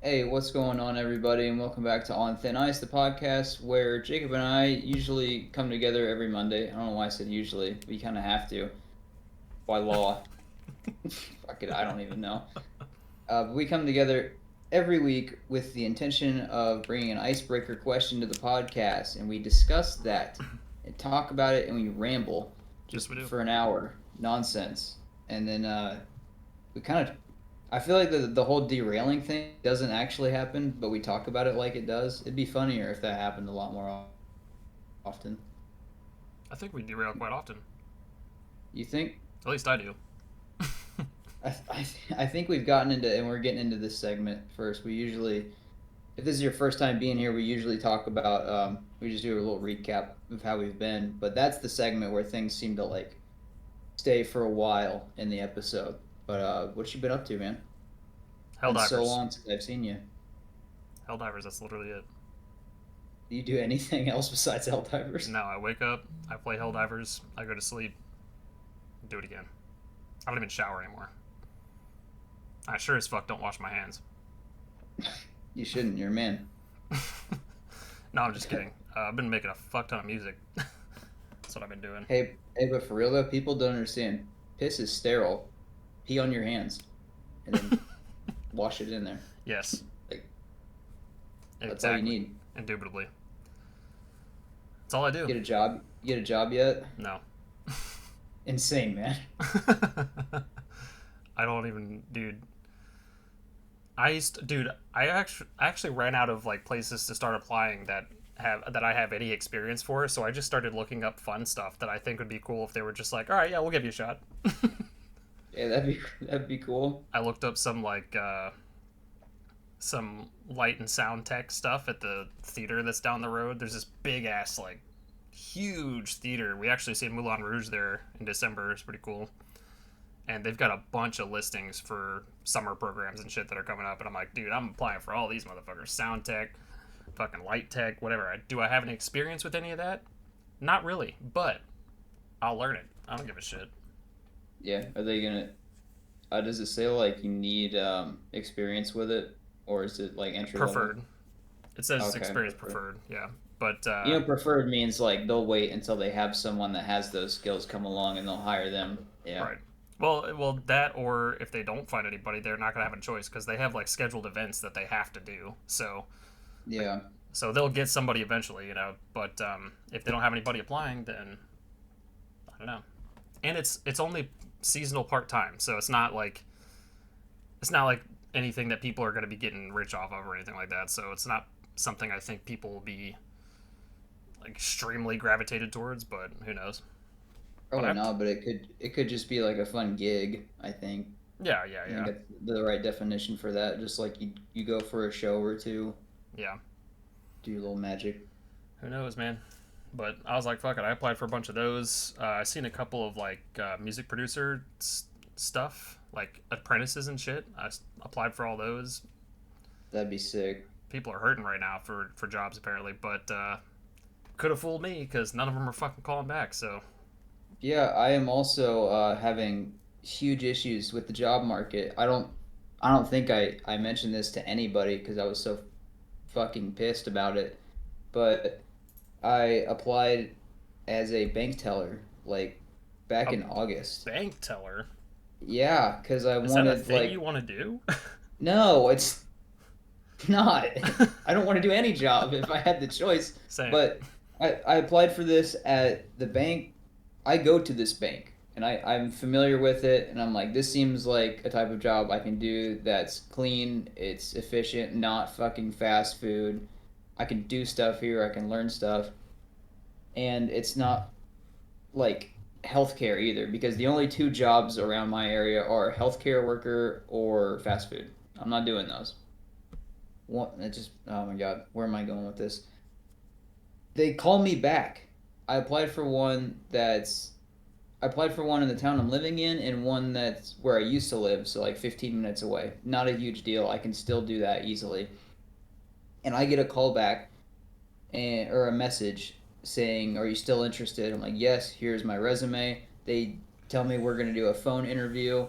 Hey, what's going on, everybody, and welcome back to On Thin Ice, the podcast where Jacob and I usually come together every Monday. I don't know why I said usually. We kind of have to by law. Fuck it, I don't even know. But we come together every week with the intention of bringing an icebreaker question to the podcast, and we discuss that and talk about it, and we ramble Yes, just we do. for an hour, nonsense, and then we kind of I feel like the whole derailing thing doesn't actually happen, but we talk about it like it does. It'd be funnier if that happened a lot more often. I think we derail quite often. You think? At least I do. I think we've gotten into, and we're getting into this segment first. We usually, if this is your first time being here, we usually talk about, we just do a little recap of how we've been. But that's the segment where things seem to like stay for a while in the episode. But what you been up to, man? Been so Helldivers. long since I've seen you. Helldivers, that's literally it. Do you do anything else besides Helldivers? No, I wake up, I play Helldivers, I go to sleep, do it again. I don't even shower anymore. I sure as fuck don't wash my hands. You shouldn't. You're a man. No, I'm just kidding. I've been making a fuck ton of music. That's what I've been doing. Hey, but for real though, people don't understand. Piss is sterile. Pee on your hands, and then wash it in there. Yes, Like that's all you exactly. need. Indubitably. That's all I do. Get a job. Get a job yet? No. Insane, man. I don't even, dude. Dude, I actually ran out of like places to start applying that I have any experience for. So I just started looking up fun stuff that I think would be cool if they were just like, all right, yeah, we'll give you a shot. Yeah, that'd be cool. I looked up some some light and sound tech stuff at the theater that's down the road. There's this big ass like huge theater. We actually seen Moulin Rouge there in December. It's pretty cool. And they've got a bunch of listings for summer programs and shit that are coming up. And I'm like, dude, I'm applying for all these motherfuckers. Sound tech, fucking light tech, whatever. Do I have any experience with any of that? Not really, but I'll learn it. I don't give a shit. Yeah. Are they gonna? Does it say like you need experience with it, or is it like entry level? Preferred. It says Okay, experience preferred. preferred. Yeah, but Preferred means like they'll wait until they have someone that has those skills come along and they'll hire them. Yeah. right. Well, that or if they don't find anybody, they're not gonna have a choice because they have like scheduled events that they have to do. So like, Yeah. so they'll get somebody eventually, you know. But if they don't have anybody applying, then I don't know. And it's only seasonal part time, so it's not like anything that people are going to be getting rich off of or anything like that. So it's not something I think people will be like extremely gravitated towards. But who knows? But Probably not, but it could just be like a fun gig, I think. yeah, yeah, I think yeah, that's the right definition for that. Just like you go for a show or two, yeah. do your little magic. Who knows, man? But I was like, fuck it. I applied for a bunch of those. I seen a couple of like music producer stuff, like apprentices and shit. Applied for all those. That'd be sick. People are hurting right now for jobs apparently, but could have fooled me because none of them are fucking calling back. So Yeah, I am also having huge issues with the job market. I don't think I mentioned this to anybody because I was so fucking pissed about it. But I applied as a bank teller like back a in August. bank teller. Yeah, because I Is that a wanted thing you like want to do? no, it's not. I don't want to do any job if I had the choice. Same. But I applied for this at the bank. I go to this bank and I'm familiar with it. And I'm like, this seems like a type of job I can do that's clean, it's efficient, not fucking fast food. I can do stuff here, I can learn stuff. And it's not like healthcare either because the only two jobs around my area are healthcare worker or fast food. I'm not doing those. What it just oh my god, where am I going with this? They call me back. I applied for one that's I applied for one in the town I'm living in and one that's where I used to live, so like 15 minutes away. Not a huge deal. I can still do that easily. And I get a call back or a message saying, "Are you still interested?" I'm like, "Yes, here's my resume." They tell me we're going to do a phone interview.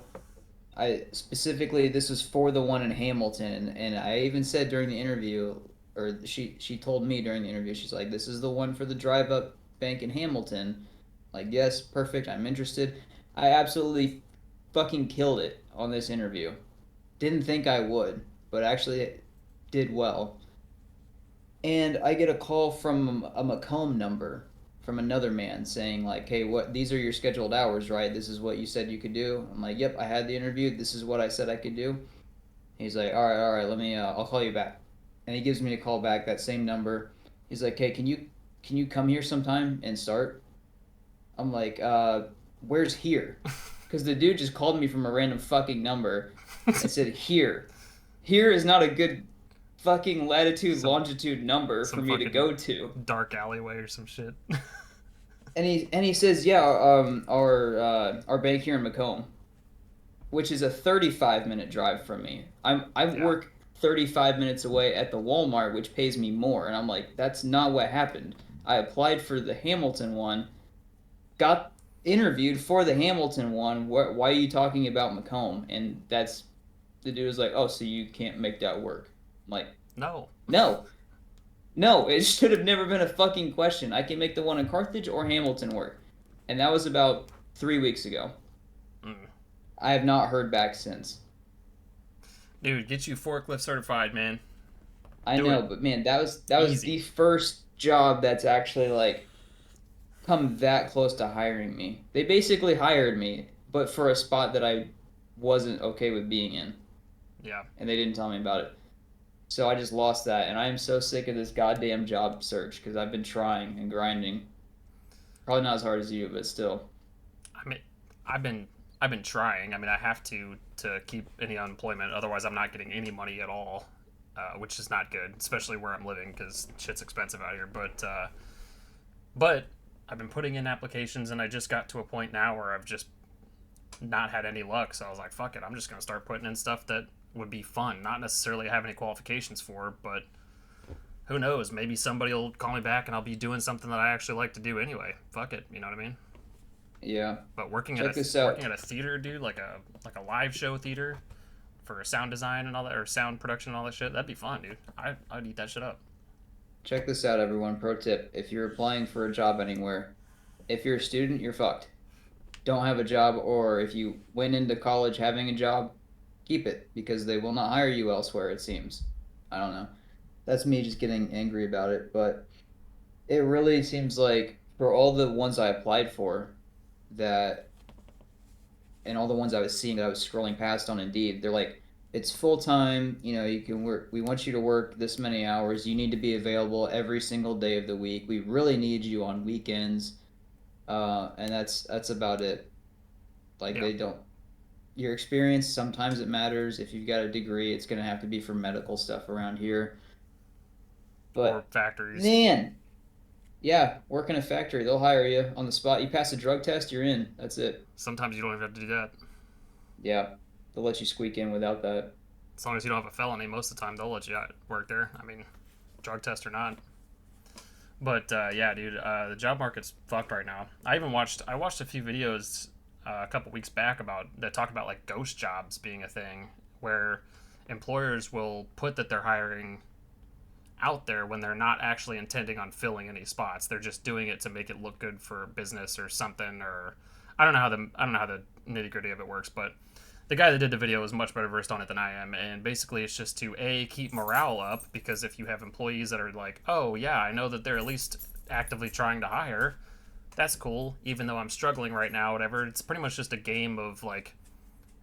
I specifically this was for the one in Hamilton, and I even said during the interview, or she told me during the interview, she's like, "This is the one for the drive up bank in Hamilton." Like, yes, perfect. I'm interested. I absolutely fucking killed it on this interview. Didn't think I would, but actually did well. And I get a call from a Macomb number from another man saying like, "Hey, what? These are your scheduled hours, right? This is what you said you could do." I'm like, "Yep, I had the interview. This is what I said I could do." He's like, all right. Let me. I'll call you back." And he gives me a call back, that same number. He's like, "Hey, can you come here sometime and start?" I'm like, "Where's here?" Because the dude just called me from a random fucking number and said here. Here is not a good fucking latitude some longitude number for some me to fucking go to. dark alleyway or some shit. And he says, "Yeah, our bank here in Macomb, which is a 35-minute drive from me. I Yeah. work 35 minutes away at the Walmart, which pays me more." And I'm like, "That's not what happened. I applied for the Hamilton one, got interviewed for the Hamilton one. Why are you talking about Macomb?" And that's the dude was like, "Oh, so you can't make that work?" I'm like, No. "No, no, it should have never been a fucking question. I can make the one in Carthage or Hamilton work." And that was about 3 weeks ago. Mm. I have not heard back since. Dude, get you forklift certified, man. I Do know, it. but man, that was the Easy. first job that's actually like come that close to hiring me. They basically hired me, but for a spot that I wasn't okay with being in, Yeah. and they didn't tell me about it. So I just lost that, and I am so sick of this goddamn job search because I've been trying and grinding. Probably not as hard as you, but still. I mean, I've been I've been trying. I mean, I have to keep any unemployment. Otherwise, I'm not getting any money at all, which is not good, especially where I'm living because shit's expensive out here. But I've been putting in applications, and I just got to a point now where I've just not had any luck. So I was like, fuck it, I'm just gonna start putting in stuff that would be fun, not necessarily have any qualifications for, but who knows? Maybe somebody will call me back, and I'll be doing something that I actually like to do anyway. Fuck it, you know what I mean? Yeah. But Check this working out. at a theater, dude, like a live show theater for sound design and all that, or sound production and all that shit, that'd be fun, dude. I'd eat that shit up. Check this out, everyone. Pro tip: if you're applying for a job anywhere, if you're a student, you're fucked. Don't have a job, or if you went into college having a job, keep it because they will not hire you elsewhere, it seems. I don't know. That's me just getting angry about it, but it really seems like for all the ones I applied for that and all the ones I was seeing that I was scrolling past on Indeed, they're like, it's full time, you can work, we want you to work this many hours, you need to be available every single day of the week. We really need you on weekends. And that's about it. Like Yeah. they don't your experience sometimes it matters. If you've got a degree, it's going to have to be for medical stuff around here. Or But factories. man, yeah, work in a factory, they'll hire you on the spot. You pass a drug test, you're in. That's it. Sometimes you don't even have to do that. Yeah, they'll let you squeak in without that. As long as you don't have a felony, most of the time they'll let you work there. I mean, drug test or not. But yeah, dude, the job market's fucked right now. I watched a few videos a couple weeks back about that talk about like ghost jobs being a thing where employers will put that they're hiring out there when they're not actually intending on filling any spots. They're just doing it to make it look good for business or something. Or I don't know how the nitty gritty of it works, but the guy that did the video is much better versed on it than I am. And basically, it's just to keep morale up, because if you have employees that are like, oh yeah, I know that they're at least actively trying to hire, that's cool. Even though I'm struggling right now, whatever. It's pretty much just a game of like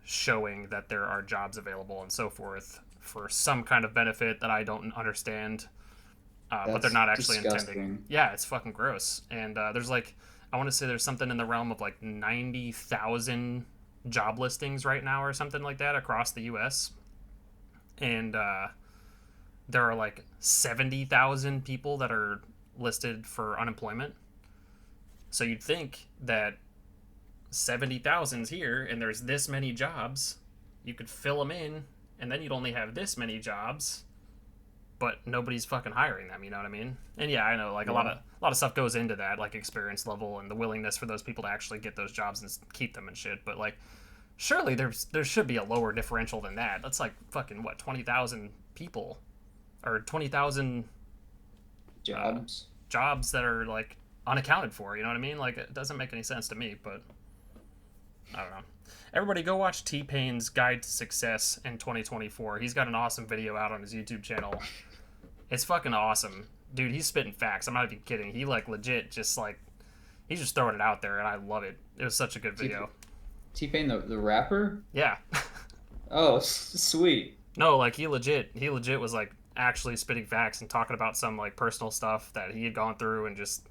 showing that there are jobs available and so forth for some kind of benefit that I don't understand, but they're That's not actually intending. disgusting. Yeah, it's fucking gross. And there's like, I want to say there's something in the realm of like 90,000 job listings right now or something like that across the U.S. And there are like 70,000 people that are listed for unemployment. So you'd think that 70,000's here and there's this many jobs, you could fill them in, and then you'd only have this many jobs, but nobody's fucking hiring them. You know what I mean? And yeah, I know like Yeah. a lot of stuff goes into that, like experience level and the willingness for those people to actually get those jobs and keep them and shit. But like Surely there should be a lower differential than that. That's like fucking what 20,000 people or 20,000 uh, Jobs. jobs that are like unaccounted for. You know what I mean? Like it doesn't make any sense to me. But I don't know. Everybody go watch T Pain's Guide to Success in 2024. He's got an awesome video out on his YouTube channel. It's fucking awesome. Dude, he's spitting facts. I'm not even kidding. He like legit just like he's just throwing it out there and I love it. It was such a good video. T-Pain, the rapper? Yeah. Oh, sweet. No, like he legit was like actually spitting facts and talking about some like personal stuff that he had gone through and just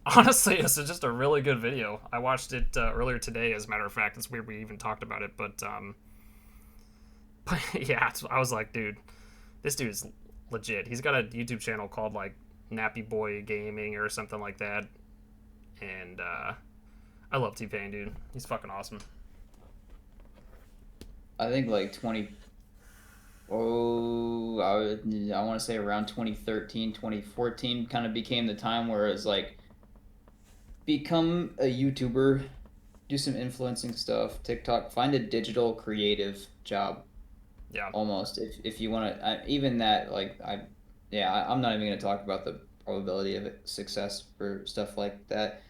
honestly, this is just a really good video. I watched it earlier today, as a matter of fact. It's weird we even talked about it, but yeah, I was like, dude, this dude's legit. He's got a YouTube channel called like Nappy Boy Gaming or something like that, and I love T Pain, dude. He's fucking awesome. I think like 20. Oh, I want to say around 2013, 2014 kind of became the time where it's like become a YouTuber, do some influencing stuff, TikTok, find a digital creative job Yeah. almost. If you want to, even that, like, I'm not even going to talk about the probability of success for stuff like that.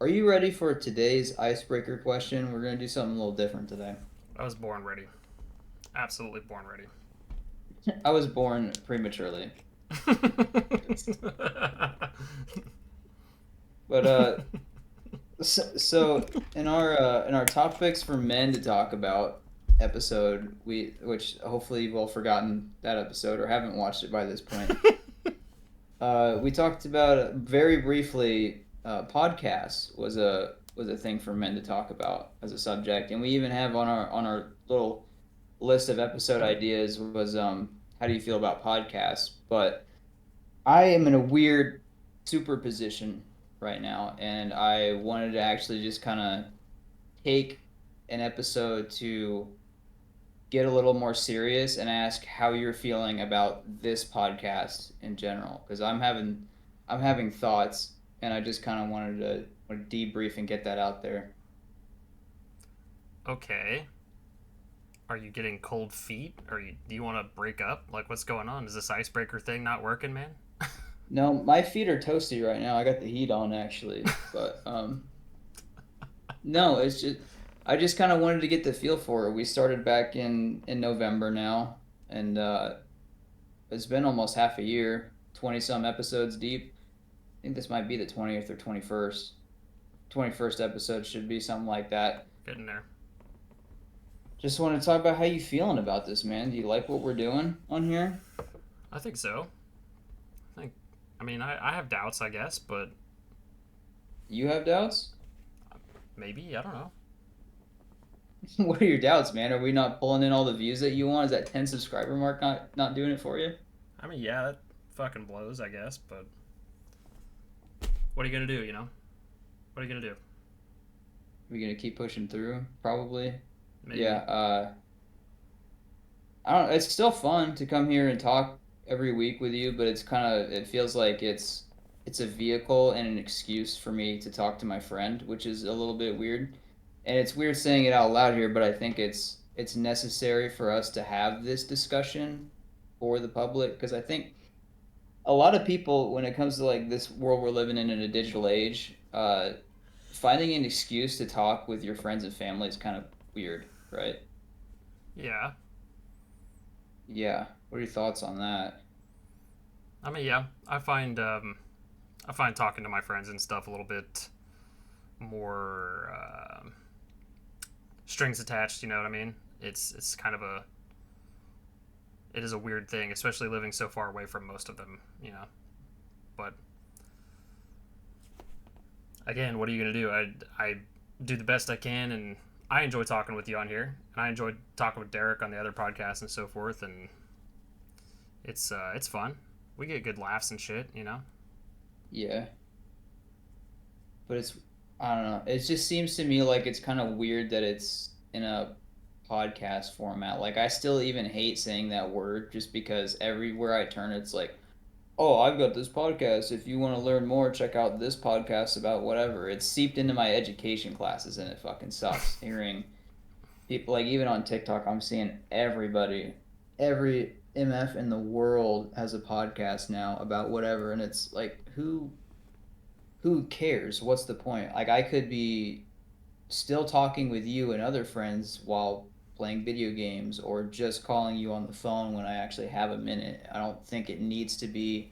Are you ready for today's icebreaker question? We're going to do something a little different today. I was born ready. Absolutely born ready. I was born prematurely. But so in our topics for men to talk about episode, which hopefully you've all forgotten that episode or haven't watched it by this point. We talked about very briefly. Podcasts was a thing for men to talk about as a subject, and we even have on our little list of episode ideas was how do you feel about podcasts? But I am in a weird superposition right now, and I wanted to actually just kind of take an episode to get a little more serious and ask how you're feeling about this podcast in general, because I'm having thoughts, and I just kind of wanted to debrief and get that out there. Okay. Are you getting cold feet? Do you want to break up? Like, what's going on? Is this icebreaker thing not working, man? No, my feet are toasty right now. I got the heat on actually, but no, it's just I just kind of wanted to get the feel for it. We started back in November now, and it's been almost half a year, 20 some episodes deep. I think this might be the 20th or 21st. 21st episode should be something like that. Getting there. Just want to talk about how you feeling about this, man. Do you like what we're doing on here? I think so. I mean, I have doubts, I guess, but You have doubts? maybe. I don't know. What are your doubts, man? Are we not pulling in all the views that you want? Is that 10 subscriber mark not doing it for you? I mean, yeah, that fucking blows, I guess, but what are you going to do, you know? What are you going to do? Are we gonna keep pushing through? Probably. Maybe. Yeah. I don't. It's still fun to come here and talk every week with you, but it feels like it's a vehicle and an excuse for me to talk to my friend, which is a little bit weird. And it's weird saying it out loud here, but I think it's necessary for us to have this discussion for the public, because I think a lot of people, when it comes to like this world we're living in a digital age, finding an excuse to talk with your friends and family is kind of weird, right? Yeah. Yeah. What are your thoughts on that? I mean, yeah, I find talking to my friends and stuff a little bit more strings attached. You know what I mean? It's kind of it is a weird thing, especially living so far away from most of them. You know, but again, what are you gonna do? I do the best I can, and I enjoy talking with you on here, and I enjoy talking with Derek on the other podcasts and so forth, and it's fun. We get good laughs and shit, you know. Yeah. But I don't know. It just seems to me like it's kind of weird that it's in a podcast format. Like I still even hate saying that word just because everywhere I turn it's like, "Oh, I've got this podcast. If you want to learn more, check out this podcast about whatever." It's seeped into my education classes and it fucking sucks hearing People like even on TikTok, I'm seeing every MF in the world has a podcast now about whatever, and it's like who cares? What's the point? Like I could be still talking with you and other friends while playing video games or just calling you on the phone when I actually have a minute. I don't think it needs to be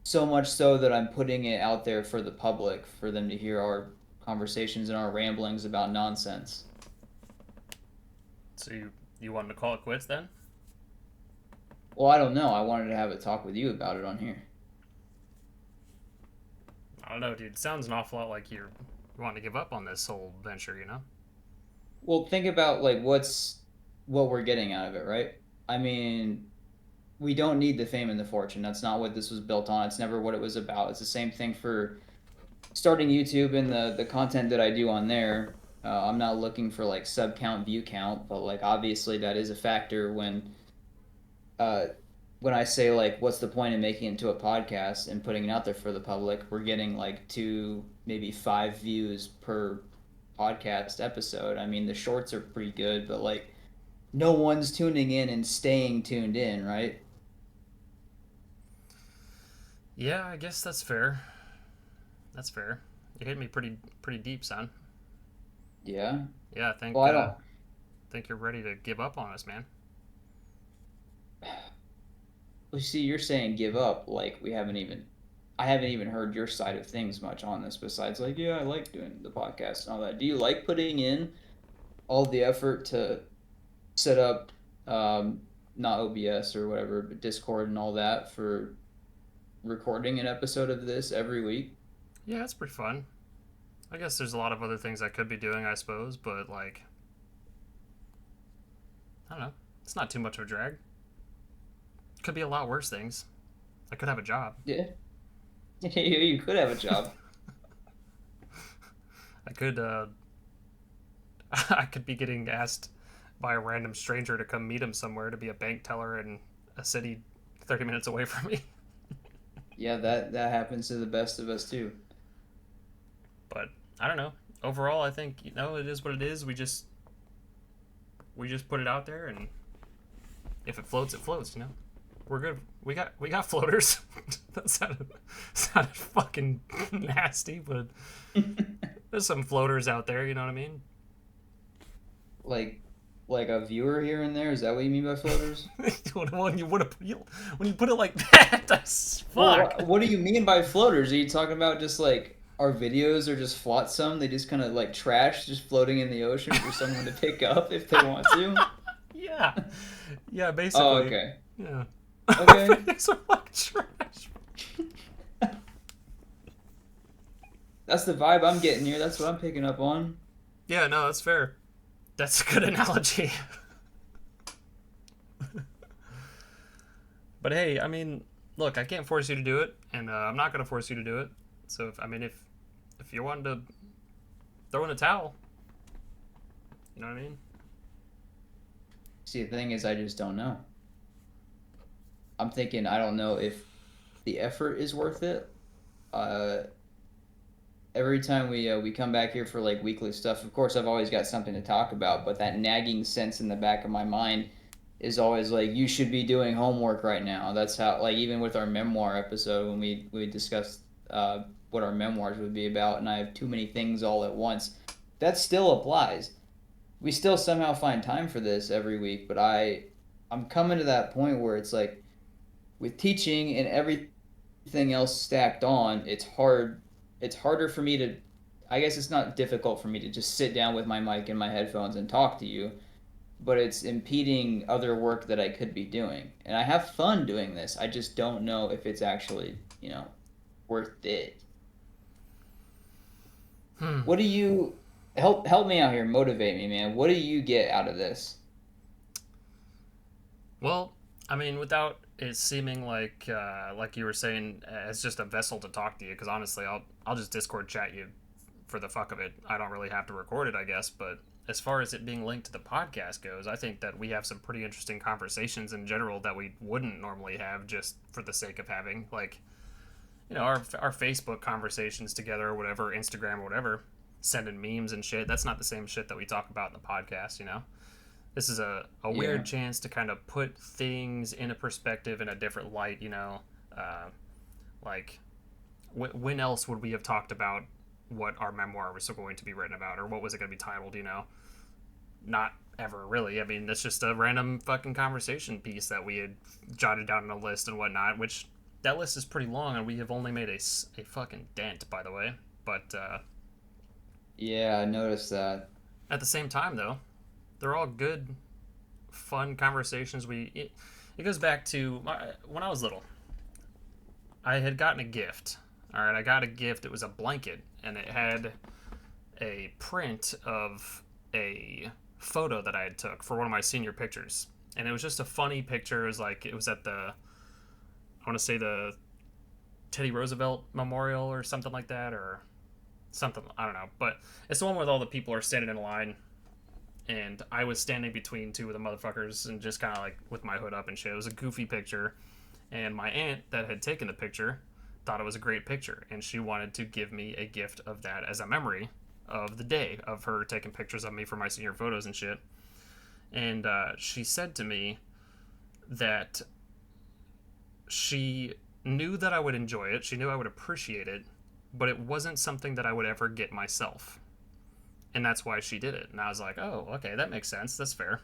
so much so that I'm putting it out there for the public for them to hear our conversations and our ramblings about nonsense. So you wanted to call it quits then? Well, I don't know. I wanted to have a talk with you about it on here. I don't know, dude. It sounds an awful lot like you're wanting to give up on this whole venture, you know? Well, think about like what we're getting out of it, right? I mean, we don't need the fame and the fortune. That's not what this was built on. It's never what it was about. It's the same thing for starting YouTube and the content that I do on there. I'm not looking for like sub count, view count, but like obviously that is a factor uh, when I say like what's the point in making it into a podcast and putting it out there for the public. We're getting like two, maybe five views per podcast episode. I mean the shorts are pretty good, but like no one's tuning in and staying tuned in, right? Yeah, I guess that's fair. That's fair. You hit me pretty deep, son. Yeah. Yeah, Well, I don't. think you're ready to give up on us, man. Well, see, you're saying give up. Like I haven't even heard your side of things much on this. Besides, like, yeah, I like doing the podcast and all that. Do you like putting in all the effort to set up, not OBS or whatever, but Discord and all that for recording an episode of this every week? Yeah, it's pretty fun. I guess there's a lot of other things I could be doing, I suppose, but like, I don't know. It's not too much of a drag. Could be a lot worse things. I could have a job. Yeah, you could have a job. I could I could be getting asked by a random stranger to come meet him somewhere to be a bank teller in a city 30 minutes away from me. Yeah, that happens to the best of us too. But I don't know. Overall, I think it is what it is. We just put it out there, and if it floats, it floats. We're good. We got floaters. That sounded fucking nasty, but there's some floaters out there. You know what I mean? Like like a viewer here and there. Is that what you mean by floaters? when you put it like that, that's Well, fuck. what do you mean by floaters? Are you talking about just like our videos are just flotsam? They just kind of like trash, just floating in the ocean for someone to pick up if they want to. Yeah, yeah, Oh, basically. okay. Yeah. Our Okay. videos are like trash. That's the vibe I'm getting here. That's what I'm picking up on. Yeah, no, that's fair. That's a good analogy. But hey, I mean, look, I can't force you to do it, and I'm not gonna force you to do it. So if you wanted to throw in a towel, you know what I mean? See, the thing is, I just don't know. I'm thinking I don't know if the effort is worth it. Uh, every time we come back here for like weekly stuff, of course, I've always got something to talk about, but that nagging sense in the back of my mind is always like, you should be doing homework right now. That's how, like, even with our memoir episode when we discussed what our memoirs would be about, and I have too many things all at once. That still applies. We still somehow find time for this every week, but I'm coming to that point where it's like with teaching and everything else stacked on, it's harder for me to, I guess it's not difficult for me to just sit down with my mic and my headphones and talk to you, but it's impeding other work that I could be doing. And I have fun doing this. I just don't know if it's actually, worth it. Hmm. What do you help me out here, motivate me, man. What do you get out of this? Well, I mean, without it seeming like you were saying, as just a vessel to talk to you, because honestly, I'll just Discord chat you for the fuck of it. I don't really have to record it, I guess. But as far as it being linked to the podcast goes, I think that we have some pretty interesting conversations in general that we wouldn't normally have just for the sake of having, like, our Facebook conversations together or whatever, Instagram or whatever. sending memes and shit. That's not the same shit that we talk about in the podcast, you know? This is a Yeah. weird chance to kind of put things in a perspective in a different light, you know? Uh, like, when else would we have talked about what our memoir was going to be written about, or what was it going to be titled, you know? Not ever, really. I mean, that's just a random fucking conversation piece that we had jotted down on a list and whatnot, which that list is pretty long, and we have only made a fucking dent, by the way. But Yeah, I noticed that. at the same time, though, they're all good, fun conversations. It goes back to when I was little. I had gotten a gift. All right, I got a gift. It was a blanket, and it had a print of a photo that I had took for one of my senior pictures, and it was just a funny picture. It was like it was at I want to say the Teddy Roosevelt Memorial or something like that, or something. I don't know, but it's the one where all the people are standing in a line, and I was standing between two of the motherfuckers and just kind of like with my hood up and shit. It was a goofy picture, and my aunt that had taken the picture thought it was a great picture, and she wanted to give me a gift of that as a memory of the day of her taking pictures of me for my senior photos and shit. And she said to me that she knew that I would enjoy it, she knew I would appreciate it, but it wasn't something that I would ever get myself. And that's why she did it. And I was like, oh, okay, that makes sense. That's fair.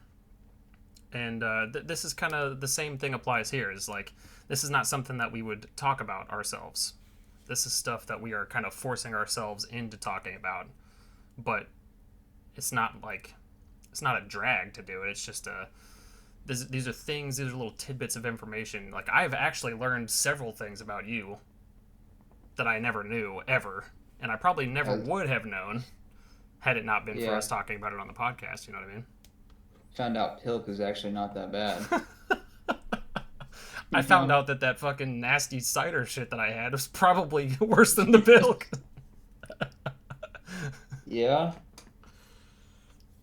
And this is kind of the same thing applies here. Is like, this is not something that we would talk about ourselves. This is stuff that we are kind of forcing ourselves into talking about. But it's not a drag to do it. It's just these are things, these are little tidbits of information. Like, I've actually learned several things about you that I never knew ever. And I probably never would have known had it not been for us talking about it on the podcast. You know what I mean? Found out Pilk is actually not that bad. I found out that fucking nasty cider shit that I had was probably worse than the Pilk. Yeah.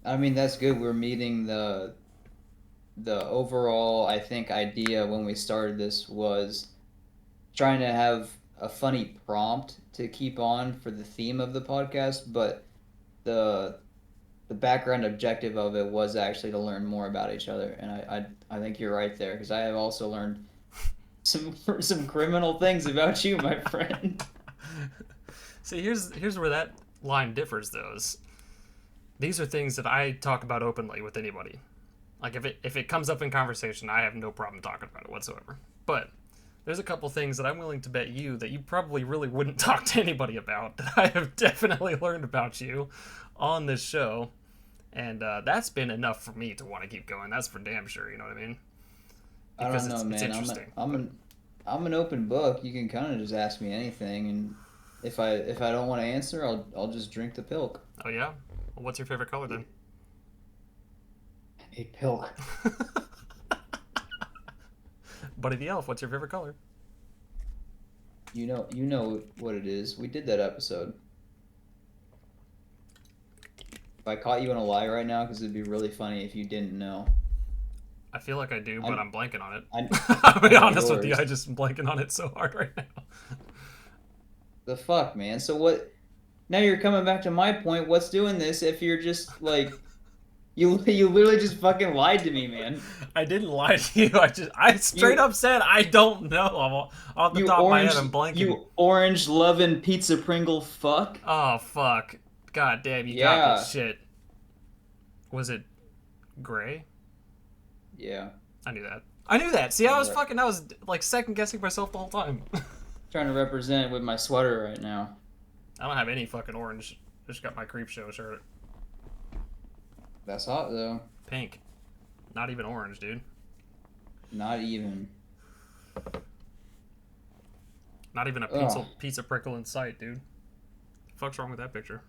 I mean, that's good. We're meeting the overall, I think, idea when we started this was trying to have a funny prompt to keep on for the theme of the podcast, but the background objective of it was actually to learn more about each other. And I think you're right there, because I have also learned some criminal things about you, my friend. See, here's where that line differs, though. These are things that I talk about openly with anybody. Like, if it comes up in conversation, I have no problem talking about it whatsoever. But there's a couple things that I'm willing to bet you that you probably really wouldn't talk to anybody about that I have definitely learned about you on this show. And that's been enough for me to want to keep going. That's for damn sure, you know what I mean? Because I don't know, it's man. interesting. I'm an open book. You can kind of just ask me anything, and if I don't want to answer, I'll just drink the Pilk. Oh, yeah? Well, what's your favorite color, then? A Pilk. Buddy the Elf, what's your favorite color? You know what it is. We did that episode. If I caught you in a lie right now, because it'd be really funny if you didn't know. I feel like I do, but I'm blanking on it. I'll be honest with you, I just am blanking on it so hard right now. The fuck, man? So what? Now you're coming back to my point. What's doing this if you're just like... You literally just fucking lied to me, man. I didn't lie to you. I straight up said I don't know. Off the top of my head, I'm blanking. You orange loving pizza Pringle fuck. Oh fuck! God damn, you got this shit. Was it gray? Yeah. I knew that. See, I was like second guessing myself the whole time. Trying to represent with my sweater right now. I don't have any fucking orange. Just got my creep show shirt. That's hot though. Pink. Not even orange, dude. Not even. Not even a pizza prickle in sight, dude. The fuck's wrong with that picture?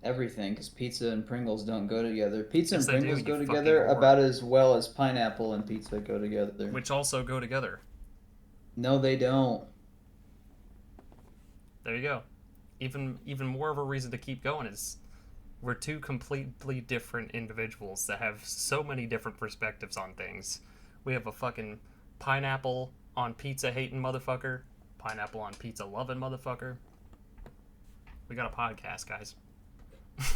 Everything, because pizza and Pringles don't go together. Pizza and Yes, Pringles go together about as well as pineapple and pizza go together. Which also go together. No, they don't. There you go. Even more of a reason to keep going is we're two completely different individuals that have so many different perspectives on things. We have a fucking pineapple on pizza hating motherfucker, pineapple on pizza loving motherfucker. We got a podcast, guys.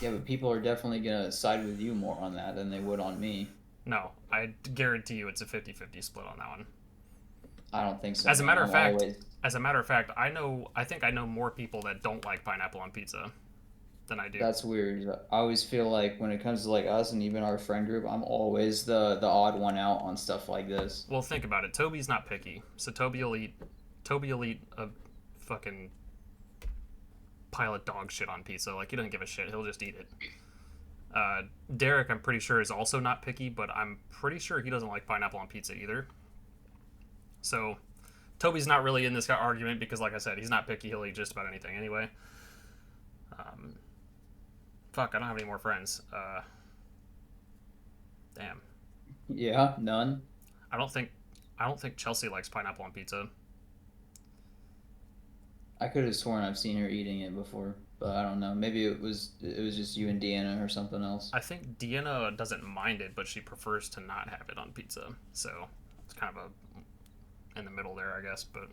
Yeah, but people are definitely gonna side with you more on that than they would on me. No, I guarantee you it's a 50-50 split on that one. I don't think so, As a man. matter of I'm fact, always I think I know more people that don't like pineapple on pizza than I do. That's weird. I always feel like when it comes to like us and even our friend group, I'm always the odd one out on stuff like this. Well, think about it. Toby's not picky, so Toby will eat a fucking pile of dog shit on pizza. Like he doesn't give a shit. He'll just eat it. Derek, I'm pretty sure, is also not picky, but I'm pretty sure he doesn't like pineapple on pizza either. So Toby's not really in this argument because, like I said, he's not picky. He'll eat just about anything anyway. Um, fuck, I don't have any more friends. Damn. Yeah, none. I don't think Chelsea likes pineapple on pizza. I could have sworn I've seen her eating it before, but I don't know. Maybe it was just you and Deanna or something else. I think Deanna doesn't mind it, but she prefers to not have it on pizza. So it's kind of a in the middle there, I guess. But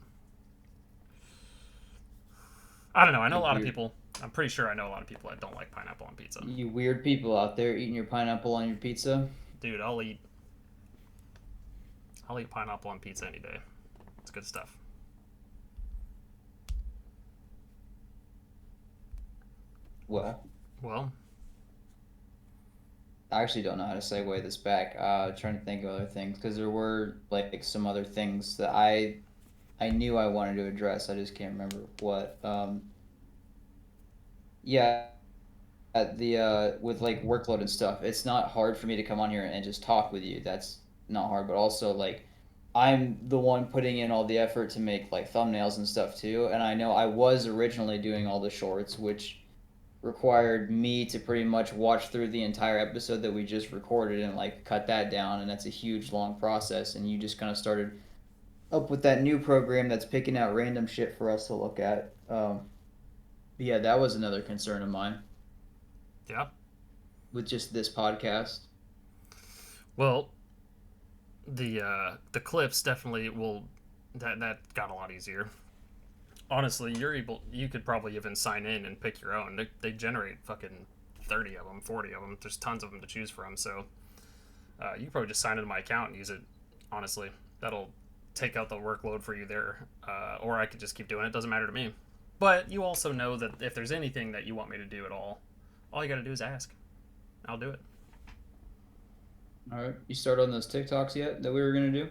I don't know. I know a lot of people. I'm pretty sure I know a lot of people that don't like pineapple on pizza. You weird people out there eating your pineapple on your pizza. Dude, I'll eat pineapple on pizza any day. It's good stuff. Well, Well, I actually don't know how to segue this back. Trying to think of other things because there were like some other things that I knew I wanted to address. I just can't remember what. Yeah, at the with like workload and stuff, it's not hard for me to come on here and just talk with you. That's not hard, but also like I'm the one putting in all the effort to make like thumbnails and stuff too. And I know I was originally doing all the shorts, which required me to pretty much watch through the entire episode that we just recorded and like cut that down, and that's a huge long process. And you just kind of started up with that new program that's picking out random shit for us to look at. But yeah, that was another concern of mine yeah. with just this podcast. Well, the clips definitely will that got a lot easier. Honestly, you could probably even sign in and pick your own. They generate fucking 30 of them, 40 of them. There's tons of them to choose from. So you can probably just sign into my account and use it. Honestly, that'll take out the workload for you there. Or I could just keep doing it. Doesn't matter to me. But you also know that if there's anything that you want me to do at all you got to do is ask. I'll do it. All right, you started on those TikToks yet that we were gonna do?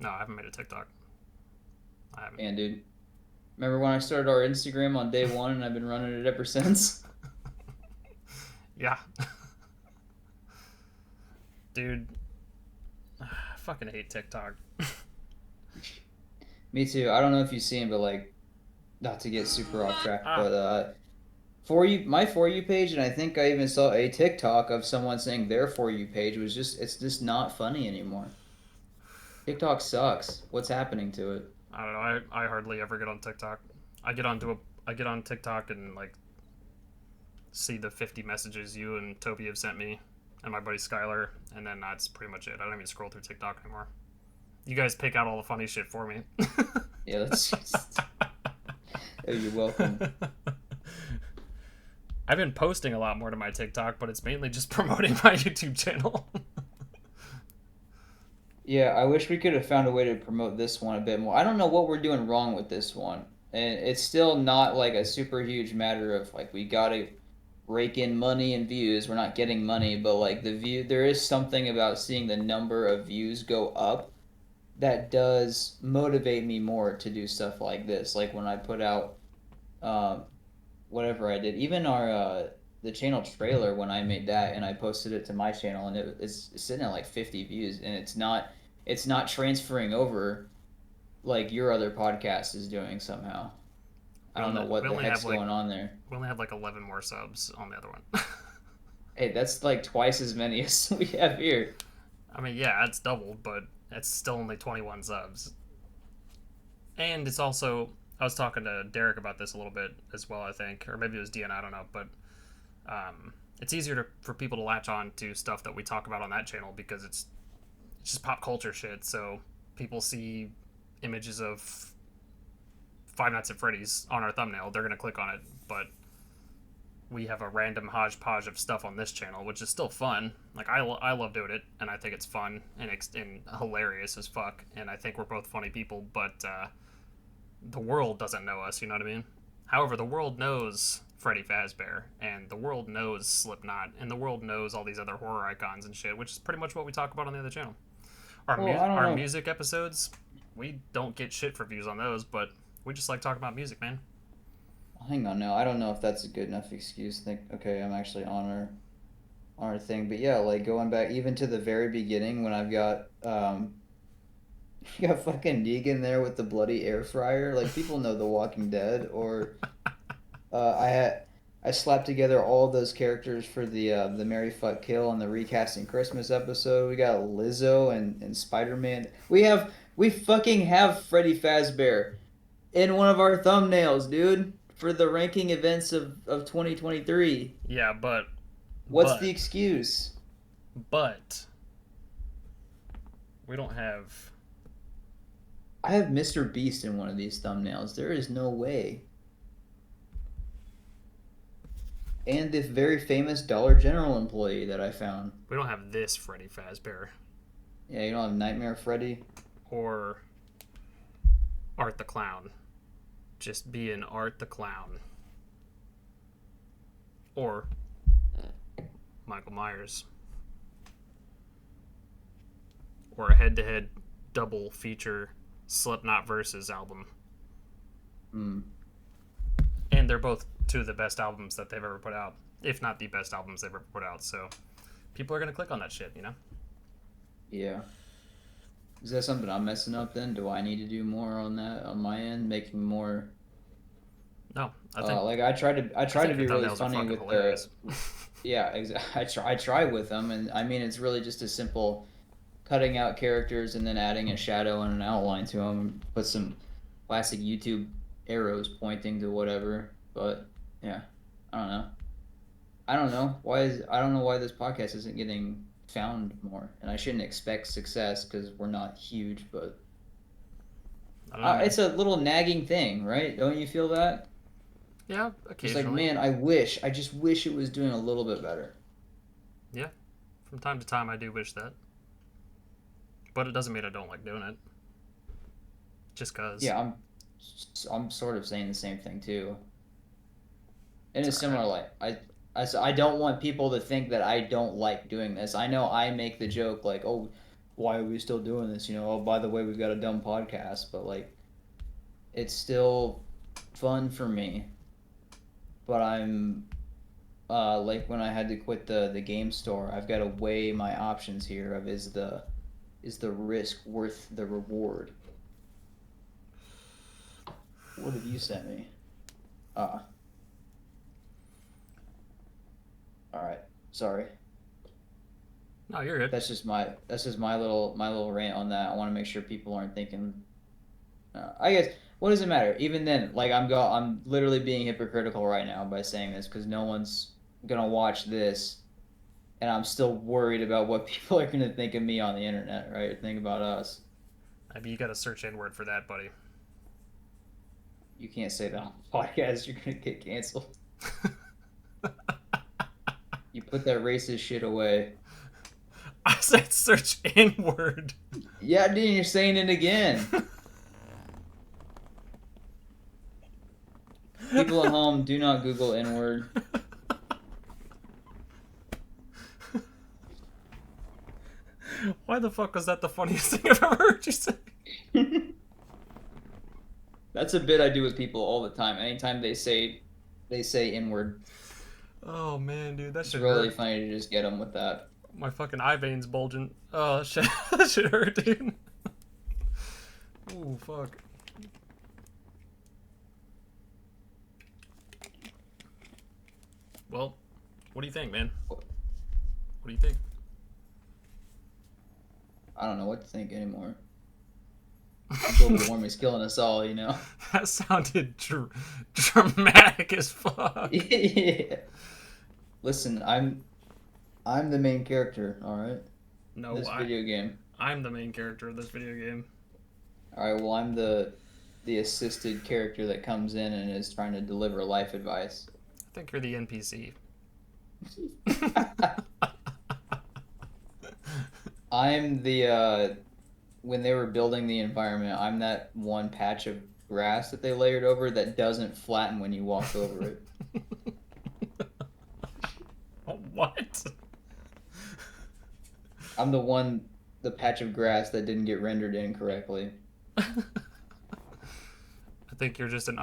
No, I haven't made a TikTok. I haven't. And dude, remember when I started our Instagram on day one, and I've been running it ever since? Yeah. Dude, I fucking hate TikTok. Me too. I don't know if you've seen, but like, not to get super off track, Ah, but my for you page, and I think I even saw a TikTok of someone saying their for you page was it's just not funny anymore. TikTok sucks. What's happening to it? I don't know. I hardly ever get on TikTok. I get on TikTok and like see the 50 messages you and Toby have sent me and my buddy Skylar, and then that's pretty much it. I don't even scroll through TikTok anymore. You guys pick out all the funny shit for me. Yeah, that's just... Oh, you're welcome. I've been posting a lot more to my TikTok, but it's mainly just promoting my YouTube channel. Yeah, I wish we could have found a way to promote this one a bit more. I don't know what we're doing wrong with this one. And it's still not like a super huge matter of like we gotta rake in money and views. We're not getting money, but like there is something about seeing the number of views go up that does motivate me more to do stuff like this. Like when I put out um, whatever I did, even our the channel trailer when I made that and I posted it to my channel and it's sitting at like 50 views and it's not transferring over like your other podcast is doing somehow. I don't know what We the only heck's have like going on there. we only have like 11 more subs on the other one. Hey, that's like twice as many as we have here. I mean, yeah, it's doubled, but it's still only 21 subs. And it's also, I was talking to Derek about this a little bit as well, I think, or maybe it was Deanna, I don't know, but it's easier for people to latch on to stuff that we talk about on that channel because it's just pop culture shit. So people see images of Five Nights at Freddy's on our thumbnail, they're gonna click on it. But we have a random hodgepodge of stuff on this channel, which is still fun. Like I love doing it, and I think it's fun and hilarious as fuck. And I think we're both funny people, but the world doesn't know us. You know what I mean? However, the world knows Freddy Fazbear, and the world knows Slipknot, and the world knows all these other horror icons and shit, which is pretty much what we talk about on the other channel. Well, I don't Our know. music episodes, we don't get shit for views on those, but we just like talking about music, man. Hang on now. I don't know if that's a good enough excuse. Think, okay, I'm actually on our thing, but yeah, like going back even to the very beginning when I've got you got fucking Negan there with the bloody air fryer. Like people know The Walking Dead, or I slapped together all of those characters for the Mary Fuck Kill and the recasting Christmas episode. We got Lizzo and Spider Man. We fucking have Freddy Fazbear in one of our thumbnails, dude, for the ranking events of 2023. Yeah, What's the but, excuse? but, we don't have. I have Mr. Beast in one of these thumbnails. There is no way. And this very famous Dollar General employee that I found. We don't have this Freddy Fazbear Yeah, you don't have Nightmare Freddy? or Art the Clown. Just being Art the Clown. Or Michael Myers. Or a head-to-head double feature Slipknot Versus album. Hmm. And they're both two of the best albums that they've ever put out, if not the best albums they've ever put out. So people are gonna click on that shit, you know. Yeah. Is that something I'm messing up then? Do I need to do more on that on my end, making more? No, I think Like I try to your be really thumbnails are funny fucking with hilarious. yeah, I try with them, and I mean it's really just a simple cutting out characters and then adding a shadow and an outline to them. Put some classic YouTube arrows pointing to whatever. But yeah, I don't know. I don't know why this podcast isn't getting found more, and I shouldn't expect success because we're not huge, but I don't know, man. it's a little nagging thing, right? Don't you feel that? Yeah, It's like, occasionally. man, I just wish it was doing a little bit better. Yeah, from time to time I do wish that, but it doesn't mean I don't like doing it. Just cause Yeah, I'm sort of saying the same thing too. In it's a all right. similar light, I don't want people to think that I don't like doing this. I know I make the joke like, oh, why are we still doing this? You know, oh, by the way, we've got a dumb podcast, but like, it's still fun for me. But I'm like when I had to quit the game store, I've got to weigh my options here of is the risk worth the reward? What have you sent me? Ah, all right. Sorry. No, you're good. That's just my little rant on that. I want to make sure people aren't thinking. I guess what does it matter? Even then, like I'm literally being hypocritical right now by saying this because no one's gonna watch this, and I'm still worried about what people are gonna think of me on the internet, right? Think about us. Maybe you got to search inward for that, buddy. You can't say that on the podcast. You're gonna get canceled. You put that racist shit away. I said search inward. Yeah, dude, you're saying it again. People at home, do not Google N word. Why the fuck was that the funniest thing I've ever heard you say? That's a bit I do with people all the time. Anytime they say inward, Oh man, dude, that it's should really hurt. funny to just get them with that. My fucking eye veins bulging. Oh shit, that should hurt, dude. Ooh, fuck. Well, what do you think, man? What do you think? I don't know what to think anymore. Global warming's killing us all, you know. That sounded dramatic as fuck. Yeah. Listen, I'm the main character, all right, in No, this video game. I'm the main character of this video game. All right, well, I'm the assisted character that comes in and is trying to deliver life advice. think you're the NPC. I'm the when they were building the environment, I'm that one patch of grass that they layered over that doesn't flatten when you walk over it. What? I'm the patch of grass that didn't get rendered incorrectly. I think you're just an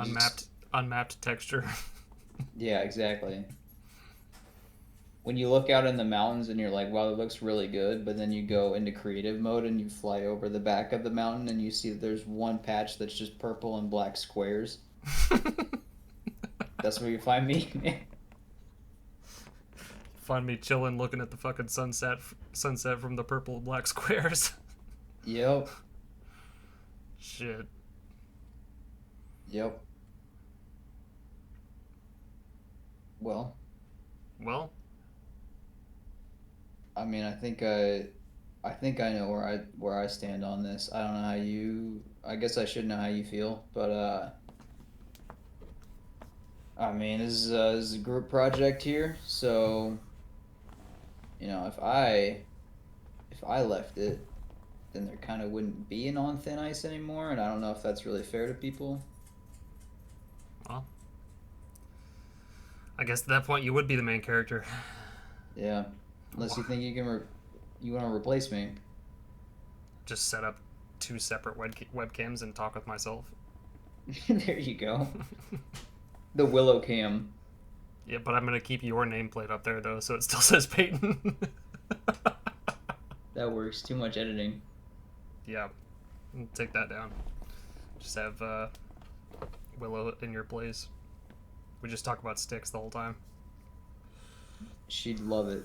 unmapped texture. Yeah, exactly. When you look out in the mountains and you're like, wow, it looks really good, but then you go into creative mode and you fly over the back of the mountain and you see that there's one patch that's just purple and black squares. That's where you find me. Find me chilling, looking at the fucking sunset from the purple and black squares. Yep. Shit. Yep. Well, Well, I mean, I think I know where I stand on this. I don't know how you. I guess I should know how you feel, but I mean, this is a group project here, so if I left it, then there kind of wouldn't be an on thin ice anymore, and I don't know if that's really fair to people. well, I guess at that point you would be the main character. Yeah, unless you think you want to replace me. Just set up two separate webcams and talk with myself. There you go. The Willow Cam. Yeah, but I'm gonna keep your nameplate up there though, so it still says Peyton. That works. Too much editing. Yeah, take that down. Just have Willow in your place. We just talk about sticks the whole time. She'd love it.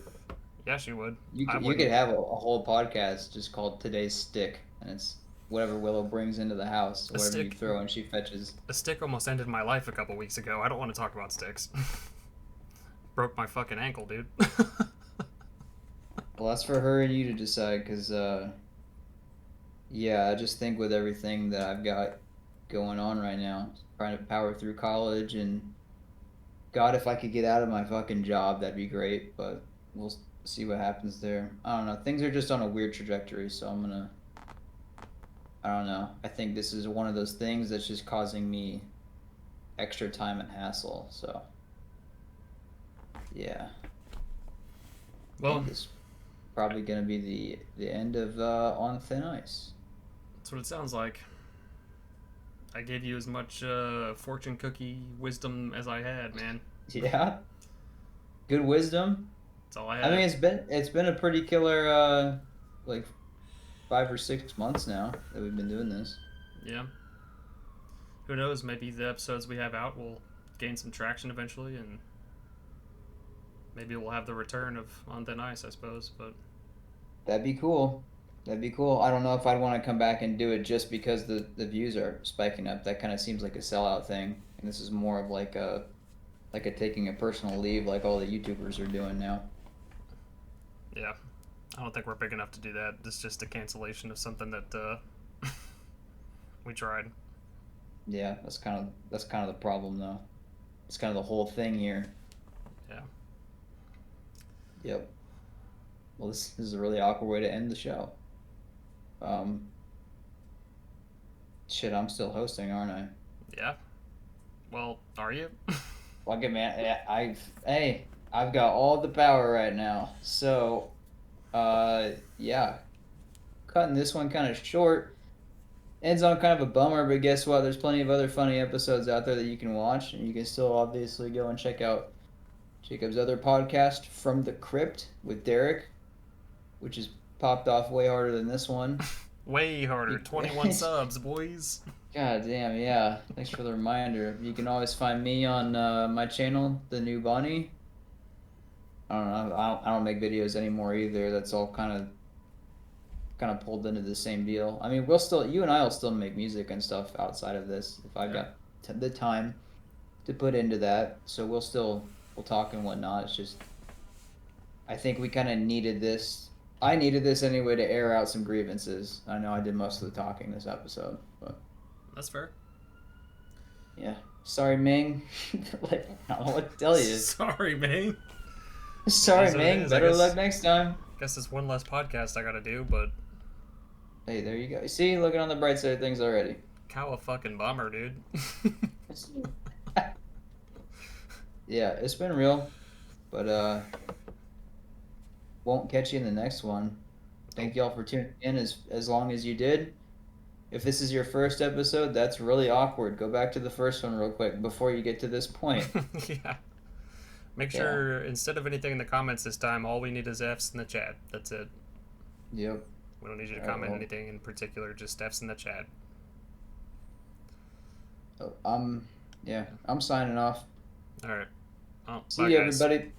Yeah, she would. You could have a whole podcast just called Today's Stick, and it's whatever Willow brings into the house, whatever you throw and she fetches. A stick almost ended my life a couple weeks ago. I don't want to talk about sticks. Broke my fucking ankle, dude. Well, that's for her and you to decide, because, yeah, I just think with everything that I've got going on right now, trying to power through college, and God, if I could get out of my fucking job, that'd be great, but we'll see what happens there. I don't know. Things are just on a weird trajectory, so I don't know. I think this is one of those things that's just causing me extra time and hassle, so. Yeah. Well, this is probably going to be the end of On Thin Ice. that's what it sounds like. I gave you as much fortune cookie wisdom as I had, man. Yeah. Good wisdom. That's all I had. I mean, it's been a pretty killer like 5 or 6 months now that we've been doing this. Yeah. Who knows? Maybe the episodes we have out will gain some traction eventually, and maybe we'll have the return of On Thin Ice, I suppose. But That'd be cool. That'd be cool. I don't know if I'd want to come back and do it just because the views are spiking up. That kind of seems like a sellout thing, and this is more of like a taking a personal leave, like all the YouTubers are doing now. yeah, I don't think we're big enough to do that. It's just a cancellation of something that we tried. Yeah, that's kind of the problem, though. It's kind of the whole thing here. Yeah. Yep. Well, this is a really awkward way to end the show. Shit, I'm still hosting, aren't I? Yeah. Well, are you? Fuck it, man. I've got all the power right now. So, yeah, cutting this one kind of short. Ends on kind of a bummer, but guess what? There's plenty of other funny episodes out there that you can watch, and you can still obviously go and check out Jacob's other podcast, From the Crypt, with Derek, which has popped off way harder than this one. Way harder. 21 subs, boys. God damn, yeah. Thanks for the reminder. You can always find me on my channel, The New Bunny. I don't know. I don't make videos anymore either. That's all kind of pulled into the same deal. I mean, you and I will still make music and stuff outside of this if I've got the time to put into that. So we'll talk and whatnot. It's just, I think we kind of needed this. I needed this anyway to air out some grievances. I know I did most of the talking this episode, but That's fair. yeah. Sorry, Ming. Like, I don't know what to tell you. Sorry, man. It Sorry, is what it Ming. is. I Better guess luck next time. it's one less podcast I gotta do, but Hey, there you go. See, looking on the bright side of things already. cow a fucking bummer, dude. Yeah, it's been real, but won't catch you in the next one. Thank y'all for tuning in as long as you did. If this is your first episode, that's really awkward. Go back to the first one real quick before you get to this point. Yeah. Make Yeah. sure instead of anything in the comments this time, all we need is F's in the chat. That's it. Yep. We don't need you to All right, comment well. anything in particular, just F's in the chat. I'm signing off. All right. Well, See bye, you, guys. everybody.